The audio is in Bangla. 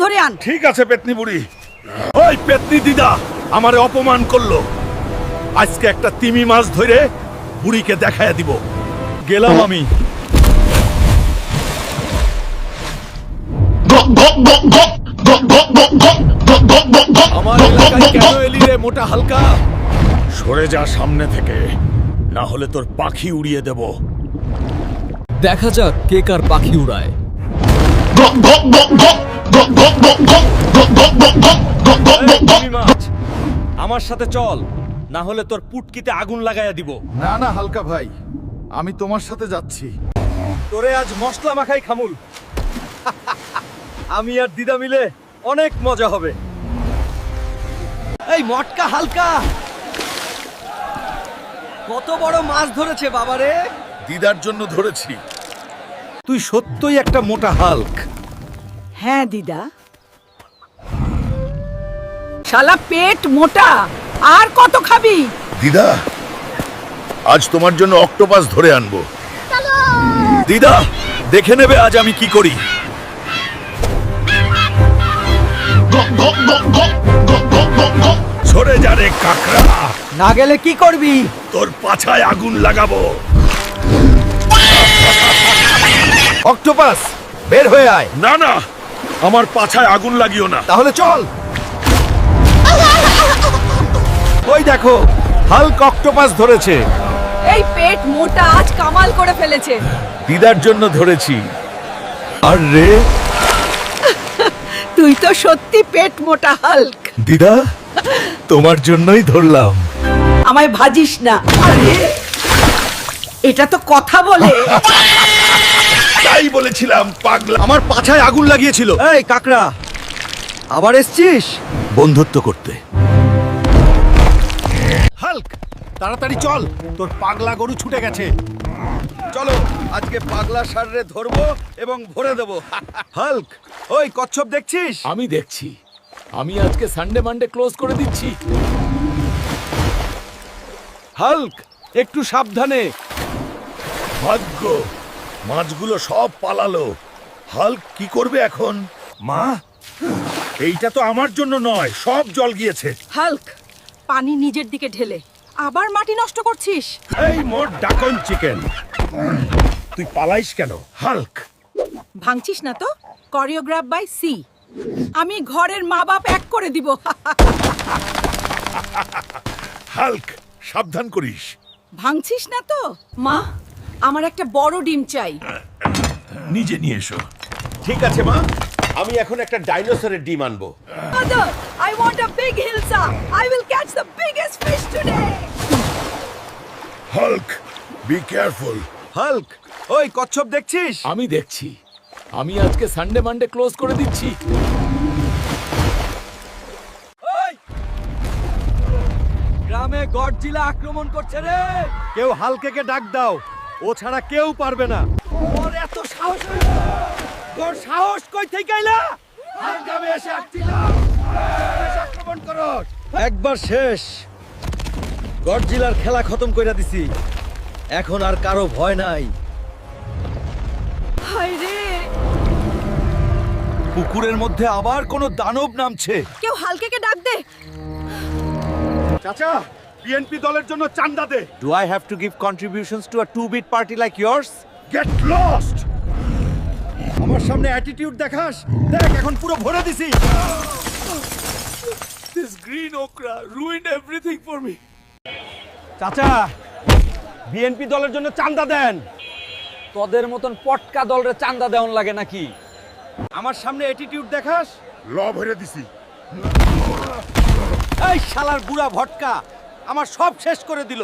ধরে আন। ঠিক আছে পেতনি বুড়ি। ওই পেতনি দিদা আমারে অপমান করলো, আজকে একটা তিমি মাছ ধরে বুড়িকে দেখায়া দিব। গেলাম আমি। আমার এলাকায় কেন এলি রে মোটা হালকা? সরে যা সামনে থেকে, না হলে তোর পাখি উড়িয়ে দেব। দেখা যাক কে কার পাখি উড়ায়। আমার সাথে চল, না হলে তোর পুটকিতে আগুন লাগাইয়া দিব। না না হালকা ভাই, আমি তোমার সাথে যাচ্ছি। তোরে আজ মশলা মাখাই খামুল। আমি আর দিদা মিলে অনেক মজা হবে। এই মটকা হালকা, কত বড় মাছ ধরেছে বাবারে। দিদার জন্য ধরেছি। তুই সত্যই একটা মোটা হাল্ক। হ্যাঁ দিদা, শালা পেট মোটা, আর কত খাবি? দিদা, আজ তোমার জন্য অক্টোপাস ধরে আনবো। দিদা দেখে নেবে আজ আমি কি করি। সরে যা রে কাকড়া, না গেলে কি করবি? তোর পাছায় আগুন লাগাবো। অক্টোপাস বের হয়ে আয়। না না, আমার পাছায় আগুন লাগিও না। তাহলে চল। ওই দেখো, হাল্ক অক্টোপাস ধরেছে। এই পেট মোটা আজ কামাল করে ফেলেছে। দিদার জন্য ধরেছি। আর রে তুই তো সত্যি পেট মোটা হাল্ক। দিদা, তোমার জন্যই ধরলাম। আমায় ভাজিস না। আরে এটা তো কথা বলে। তাই বলেছিলাম পাগলা। আমার পাছায় আগুন লাগিয়েছিল। এই কাকড়া, আবার এসছিস বন্ধুত্ব করতে। হাল্ক তাড়াতাড়ি চল, তোর পাগলা গরু ছুটে গেছে। চলো, আজকে পাগলা সাররে ধরবো এবং ভরে দেবো। হাল্ক, ওই কচ্ছপ দেখছিস? আমি দেখছি। আমি আজকে সানডে মানডে ক্লোজ করে দিচ্ছি। হাল্ক, একটু সাবধানে। ভাগ্য, মাছগুলো সব পালালো। হাল্ক কি করবে এখন? মা, এইটা তো আমার জন্য নয়, সব জল গিয়েছে। হাল্ক, পানি নিজের দিকে ঢেলে আবার মাটি নষ্ট করছিস। এই মোর ডাকন চিকেন, তুই পালাইস কেন? হাল্ক ভাঙছিস না তো? Choreograph by C. আমি ঘরের মা বাপ এক করে দিব। হাল্ক সাবধান করিস। ভাঙছিস না তো? মা, আমার একটা বড় ডিম চাই। নিজে নিয়ে এসো। ঠিক আছে মা, আমি এখন একটা ডাইনোসরের ডিম আনবো। Mother, I want a big hilsa. I will catch the biggest fish today. Hulk be careful. Hulk, ওই কচ্ছপ দেখছিস? আমি দেখছি। আমি আজকে সানডে মানডে ক্লোজ করে দিচ্ছি। গ্রামে গডজিলা আক্রমণ করছে রে। কেউ হালকেকে ডাক দাও, ও ছাড়া কেউ পারবে না। ওর এত সাহস! তোর সাহস কই থেকে আইলা? গ্রামে এসে আসছিলাম, আক্রমণ করো। একবার শেষ, গডজিলার খেলা খতম কইরা দিছি। এখন আর কারো ভয় নাই। হায় রে, পুকুরের মধ্যে আবার কোনো দানব নামছে। কেউ হালকেকে ডাক দে। চাচা, বিএনপি দলের জন্য চান্দা দে। Do I have to give contributions to a two-bit party like yours? Get lost. আমার সামনে অ্যাটিটিউড দেখাস? দেখ এখন পুরো ভরে দিছি। This green okra ruined everything for me. চাচা, বিএনপি দলের জন্য চান্দা দেন। তোদের মতন পটকা দলরে চান্দা দেওয়ান লাগে নাকি? আমার সামনে অ্যাটিটিউড দেখাস? ল ভরে দিছি। এই শালার বুড়া ভটকা আমার সব শেষ করে দিল।